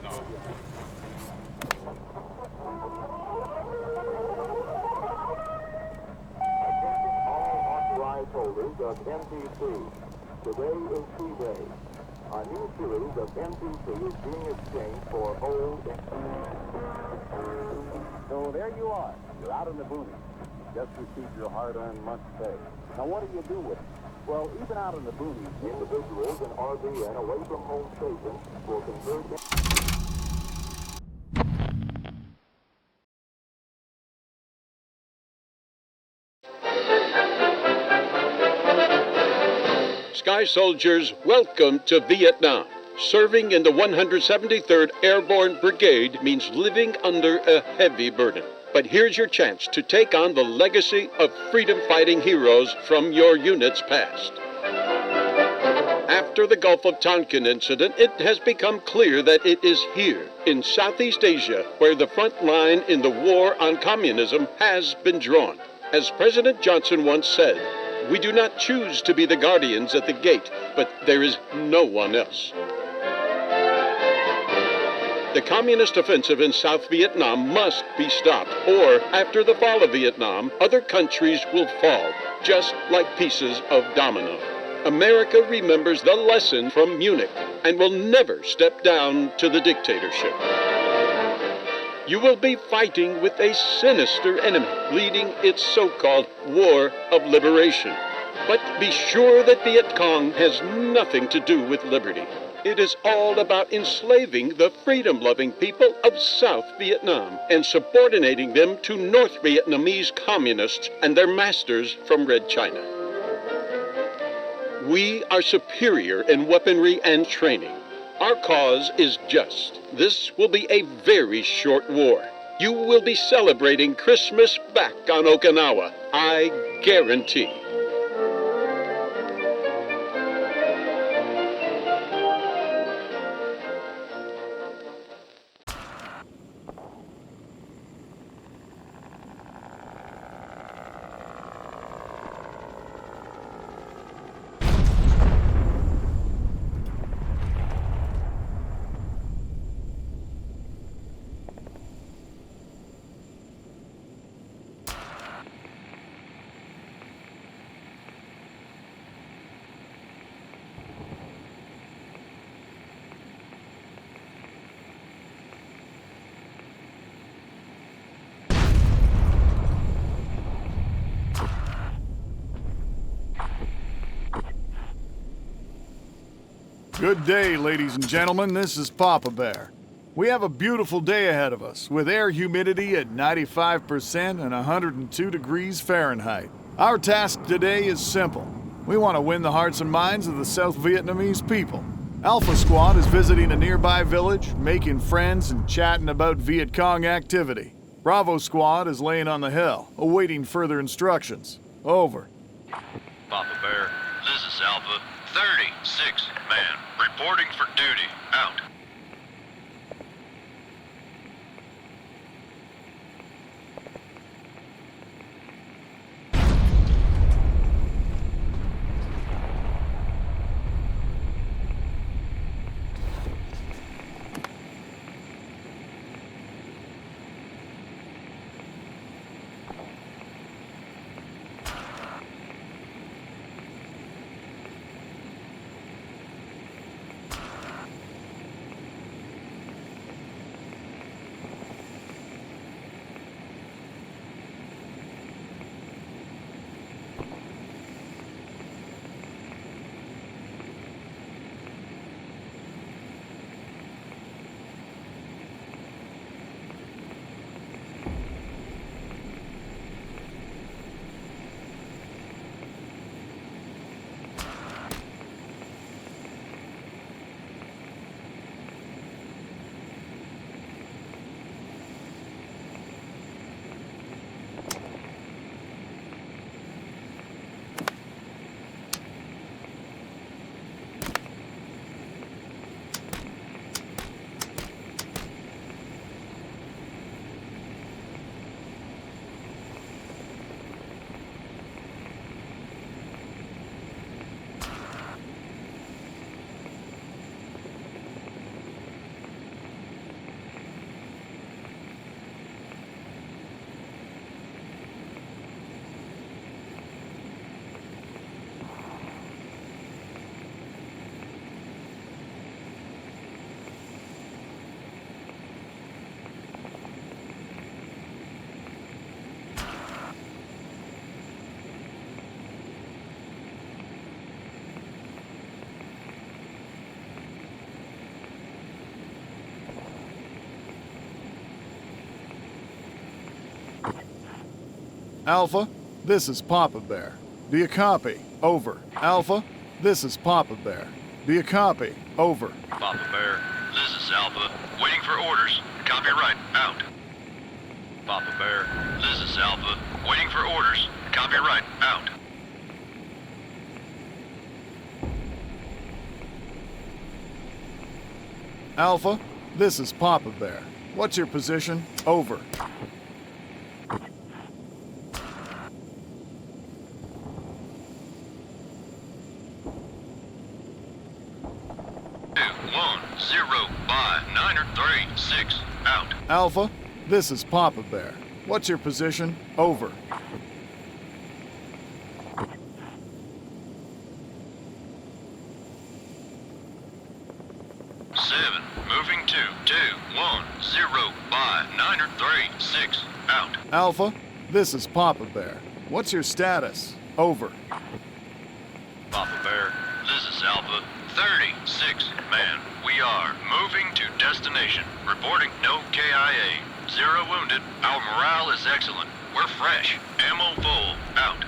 Vietnam. All authorized holders of MPC. Today is T-Day. A new series of MPC is being exchanged for old. So there you are. You're out in the boonies. Just received your hard-earned month's pay. Now what do you do with it? Well, even out in the boonies, individuals in RV and away from home stations will convert. Sky Soldiers, welcome to Vietnam. Serving in the 173rd Airborne Brigade means living under a heavy burden. But here's your chance to take on the legacy of freedom-fighting heroes from your unit's past. After the Gulf of Tonkin incident, it has become clear that it is here, in Southeast Asia, where the front line in the war on communism has been drawn. As President Johnson once said, "We do not choose to be the guardians at the gate, but there is no one else." The communist offensive in South Vietnam must be stopped, or after the fall of Vietnam, other countries will fall, just like pieces of domino. America remembers the lesson from Munich and will never step down to the dictatorship. You will be fighting with a sinister enemy, leading its so-called war of liberation. But be sure that Vietcong has nothing to do with liberty. It is all about enslaving the freedom-loving people of South Vietnam and subordinating them to North Vietnamese communists and their masters from Red China. We are superior in weaponry and training. Our cause is just. This will be a very short war. You will be celebrating Christmas back on Okinawa, I guarantee. Good day, ladies and gentlemen. This is Papa Bear. We have a beautiful day ahead of us, with air humidity at 95% and 102 degrees Fahrenheit. Our task today is simple. We want to win the hearts and minds of the South Vietnamese people. Alpha Squad is visiting a nearby village, making friends and chatting about Vietcong activity. Bravo Squad is laying on the hill, awaiting further instructions. Over. Papa Bear, this is Alpha. 36 man, reporting for duty. Out. Alpha, this is Papa Bear. Do you copy? Over. Alpha, this is Papa Bear. Do you copy? Over. Papa Bear, this is Alpha. Waiting for orders. Copy right. Out. Papa Bear, this is Alpha. Waiting for orders. Copy right. Out. Alpha, this is Papa Bear. What's your position? Over. Niner 36. Out. Alpha, this is Papa Bear. What's your position? Over. Moving to 210 by Niner 36. Out. Alpha, this is Papa Bear. What's your status? Over. Papa Bear, this is Alpha. 36, man. We are moving to destination. Reporting no KIA. 0 wounded. Our morale is excellent. We're fresh. Ammo full. Out.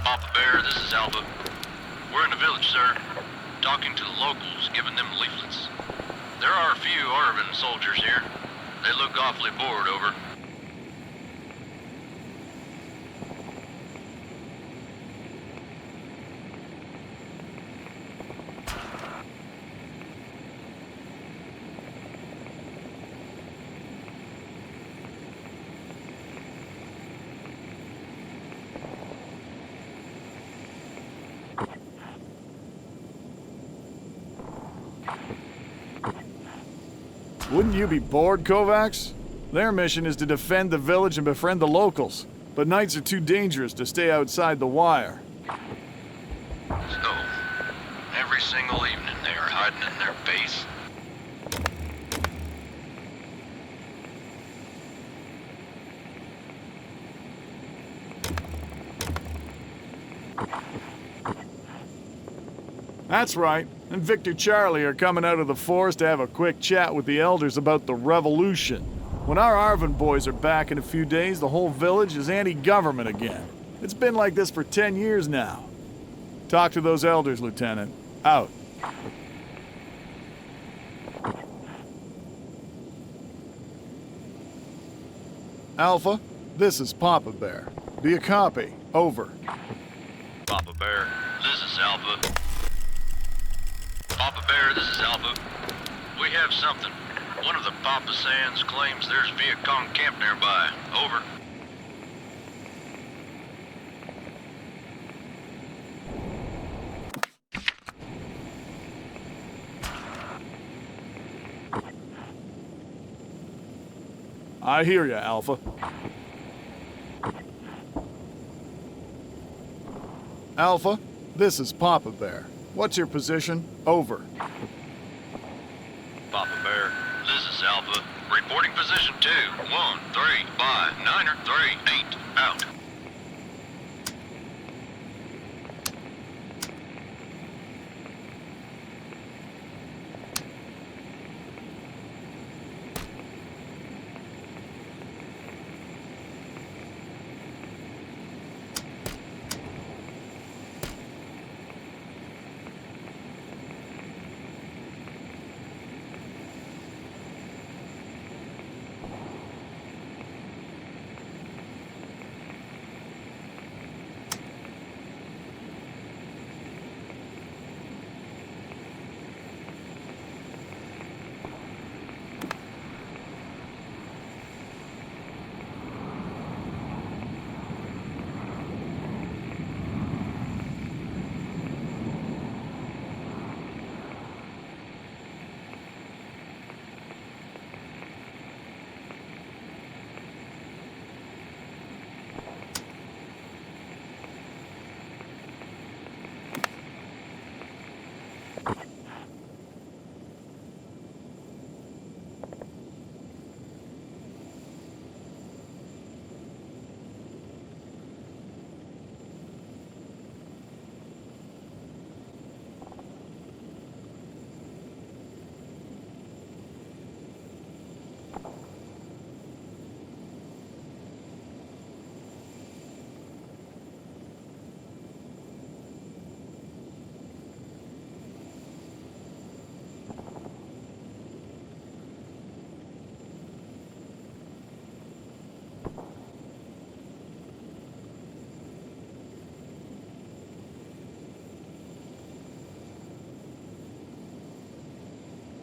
Papa Bear, this is Alpha. We're in the village, sir. Talking to the locals, giving them leaflets. There are a few Arvin soldiers here. They look awfully bored over. Wouldn't you be bored, Kovacs? Their mission is to defend the village and befriend the locals, but nights are too dangerous to stay outside the wire. So, every single evening they are hiding in their base. That's right, and Victor Charlie are coming out of the forest to have a quick chat with the elders about the revolution. When our Arvin boys are back in a few days, the whole village is anti-government again. It's been like this for 10 years now. Talk to those elders, Lieutenant. Out. Alpha, this is Papa Bear. Do you copy? Over. Papa Bear, this is Alpha. Papa Bear, this is Alpha. We have something. One of the Papa Sands claims there's Vietcong camp nearby. Over. I hear ya, Alpha. Alpha, this is Papa Bear. What's your position? Over. Papa Bear, this is Alpha. Reporting position 213 by Niner 38. Out.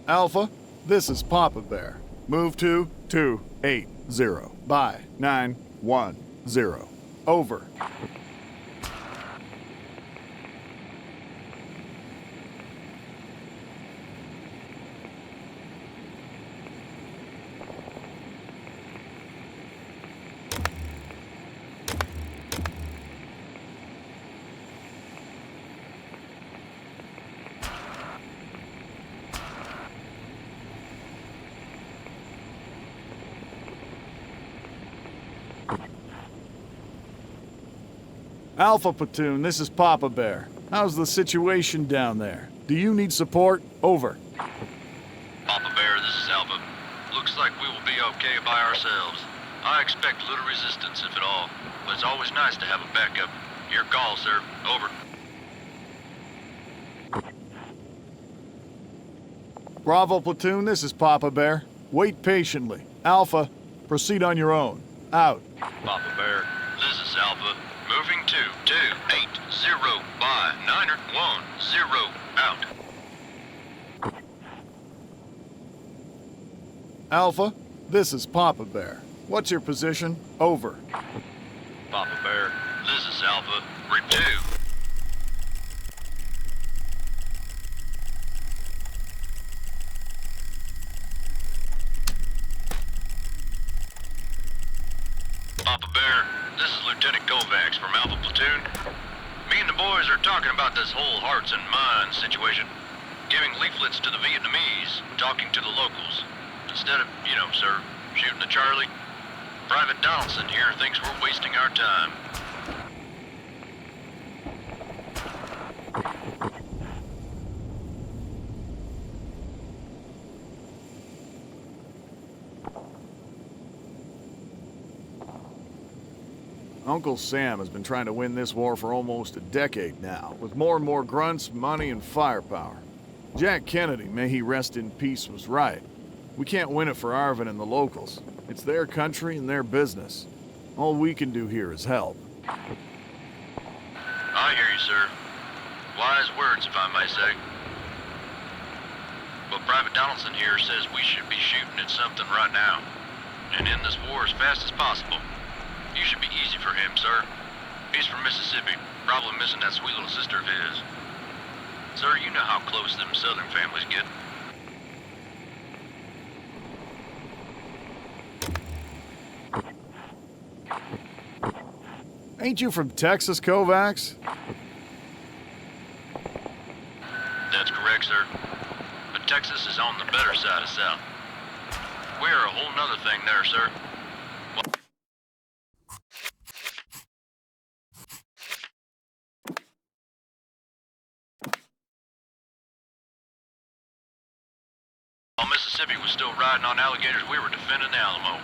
Alpha, this is Papa Bear. Move to 280 by 910. Over. Alpha Platoon, this is Papa Bear. How's the situation down there? Do you need support? Over. Papa Bear, this is Alpha. Looks like we will be okay by ourselves. I expect little resistance, if at all, but it's always nice to have a backup. Your call, sir. Over. Bravo Platoon, this is Papa Bear. Wait patiently. Alpha, proceed on your own. Out. Papa Bear, this is Alpha. Moving to 280 by 910. Out. Alpha, this is Papa Bear. What's your position? Over. Papa Bear, this is Alpha. Repeat. Papa Bear, this is Lieutenant Kovacs from Alpha Platoon. Me and the boys are talking about this whole hearts and minds situation. Giving leaflets to the Vietnamese, talking to the locals. Instead of, sir, shooting the Charlie. Private Donaldson here thinks we're wasting our time. Uncle Sam has been trying to win this war for almost a decade now, with more and more grunts, money, and firepower. Jack Kennedy, may he rest in peace, was right. We can't win it for Arvin and the locals. It's their country and their business. All we can do here is help. I hear you, sir. Wise words, if I may say. But Private Donaldson here says we should be shooting at something right now. And end this war as fast as possible. You should be easy for him, sir. He's from Mississippi, probably missing that sweet little sister of his. Sir, you know how close them southern families get. Ain't you from Texas, Kovacs? That's correct, sir. But Texas is on the better side of South. We're a whole nother thing there, sir. While Mississippi was still riding on alligators, we were defending the Alamo.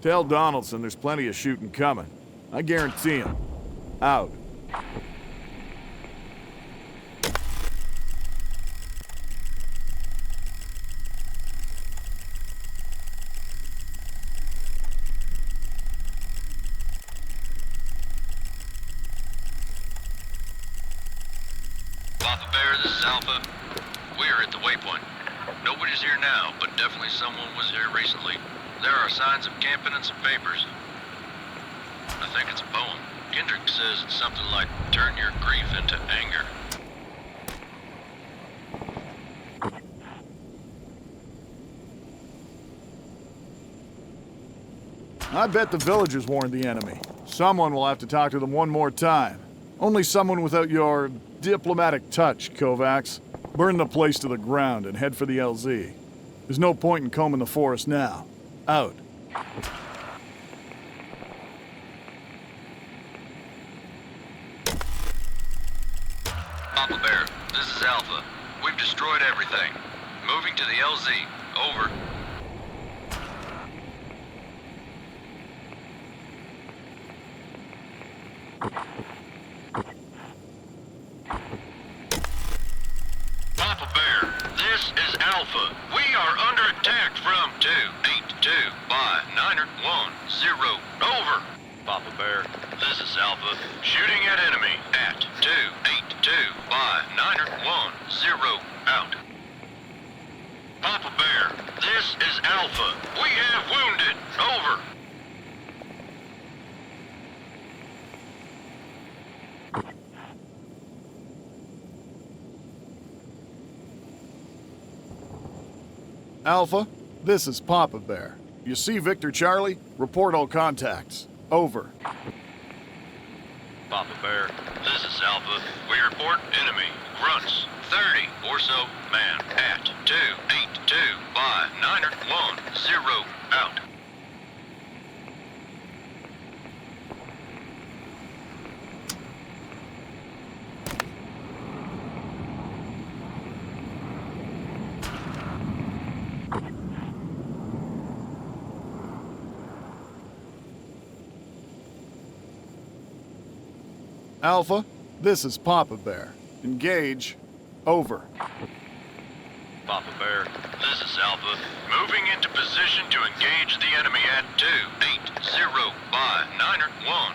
Tell Donaldson there's plenty of shooting coming. I guarantee him. Out. Papa Bear, this is Alpha. We are at the waypoint. Nobody's here now, but definitely someone was here recently. There are signs of camping and some papers. I think it's a poem. Kendrick says it's something like, turn your grief into anger. I bet the villagers warned the enemy. Someone will have to talk to them one more time. Only someone without your diplomatic touch, Kovacs. Burn the place to the ground and head for the LZ. There's no point in combing the forest now. Out. Papa Bear, this is Alpha. We've destroyed everything. Moving to the LZ. Over. Papa Bear, this is Alpha. We are under attack from 282 by 910. Over. Papa Bear, This is Alpha. Shooting at enemy at 282 by 910 out. Papa Bear, this is Alpha. We have wounded. Over. Alpha, this is Papa Bear. You see Victor Charlie? Report all contacts. Over. Papa Bear, this is Alpha. We report enemy grunts 30 or so man at 282 by 910 out. Alpha, this is Papa Bear. Engage. Over. Papa Bear, this is Alpha. Moving into position to engage the enemy at 280 by 911.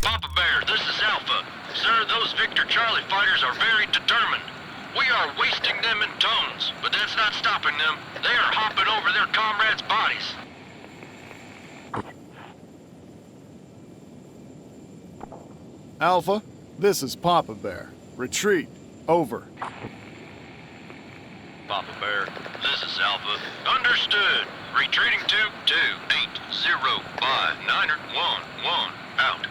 Papa Bear, this is Alpha. Sir, those Victor Charlie fighters are very determined. We are wasting them in tones, but that's not stopping them. They are hopping over their comrades' bodies. Alpha, this is Papa Bear. Retreat. Over. Papa Bear, this is Alpha. Understood. Retreating to 280 by 911 out.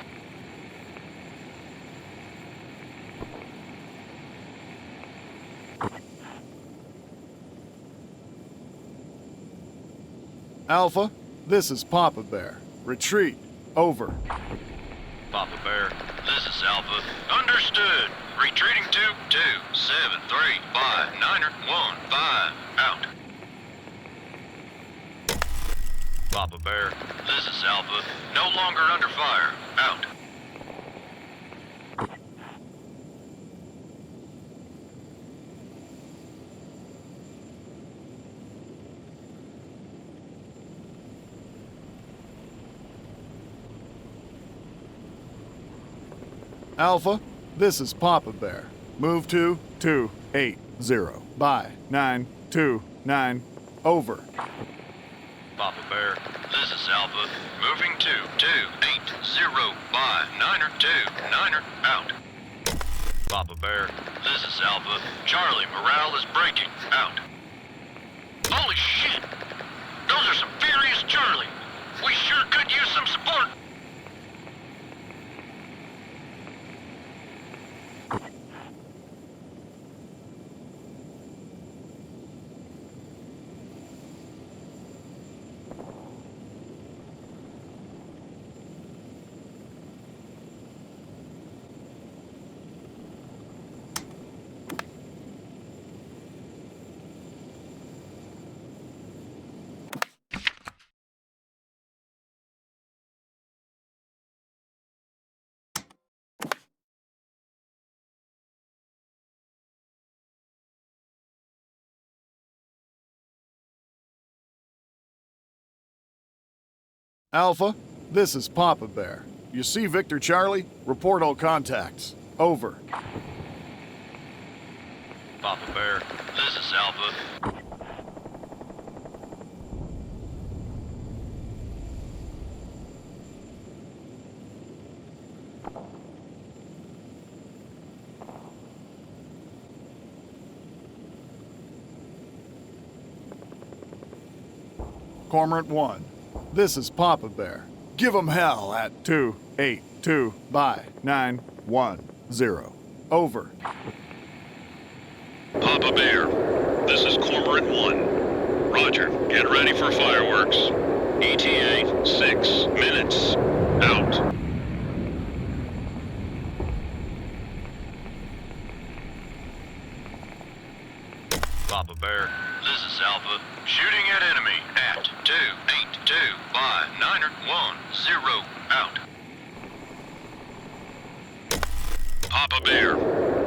Alpha, this is Papa Bear. Retreat. Over. Papa Bear, this is Alpha. Understood. Retreating to 273 by 915 out. Papa Bear, this is Alpha. No longer under fire. Out. Alpha, this is Papa Bear. Move to 280 by 929. Over. Papa Bear, this is Alpha. Moving to 280 by 929 out. Papa Bear, this is Alpha. Charlie, morale is breaking. Out. Holy shit! Those are some furious Charlie. We sure could use some support. Alpha, this is Papa Bear. You see Victor Charlie? Report all contacts. Over. Papa Bear, this is Alpha. Cormorant 1, this is Papa Bear. Give 'em hell at 282 by 910. Over. Papa Bear, this is Cormorant 1. Roger, get ready for fireworks. ETA 6 minutes. Out. Papa Bear, this is Alpha. Shooting at enemy at 282 by 910 out. Papa Bear,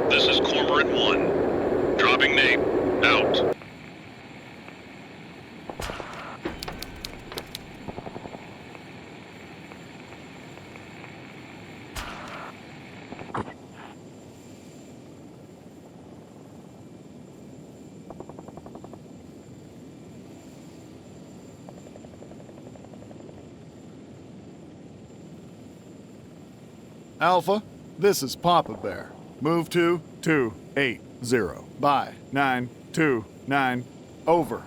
this is Cormorant 1. Dropping name. Out. Alpha, this is Papa Bear. Move to 280. By 929. Over.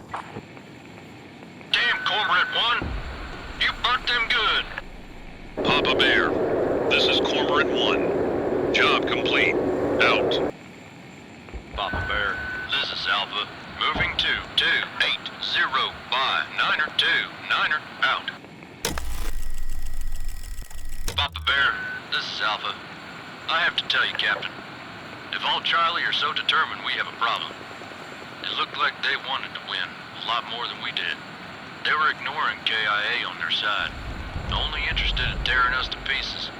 Damn, Cormorant 1! You burnt them good! Papa Bear, this is Cormorant 1. Job complete. Out. Papa Bear, this is Alpha. Moving to 280 by 902. Niner, out. Papa Bear, this is Alpha. I have to tell you, Captain. If all Charlie are so determined, we have a problem. It looked like they wanted to win a lot more than we did. They were ignoring KIA on their side, only interested in tearing us to pieces.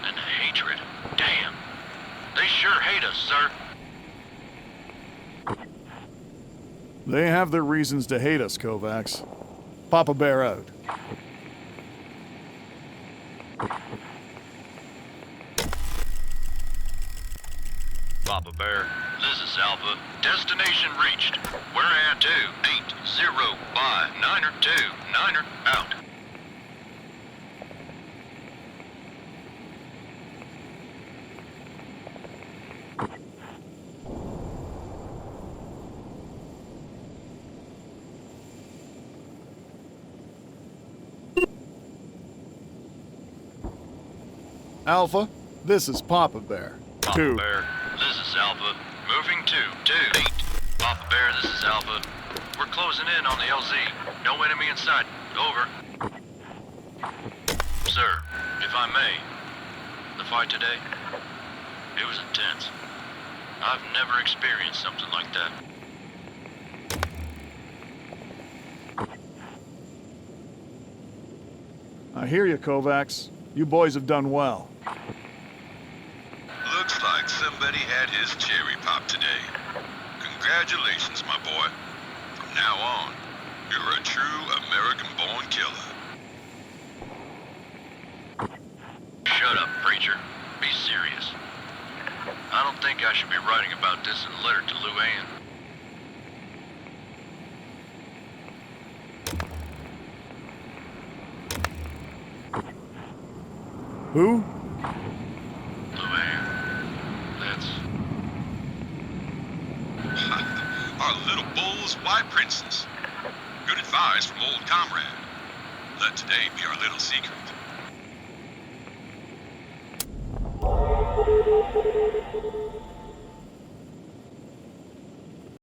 And the hatred, damn. They sure hate us, sir. They have their reasons to hate us, Kovacs. Papa Bear out. Papa Bear, this is Alpha. Destination reached. We're at 280 by 902. Niner, out. Alpha, this is Papa Bear. Papa Bear, this is Alpha. Moving to 28. Papa Bear, this is Alpha. We're closing in on the LZ. No enemy in sight. Over. Sir, if I may, the fight today, it was intense. I've never experienced something like that. I hear you, Kovacs. You boys have done well. Looks like somebody had his cherry pop today. Congratulations, my boy. From now on, you're a true American-born killer. Shut up, preacher. Be serious. I don't think I should be writing about this in a letter to Luann. Who? Luann. That's... Our little bull's white princess. Good advice from old comrade. Let today be our little secret.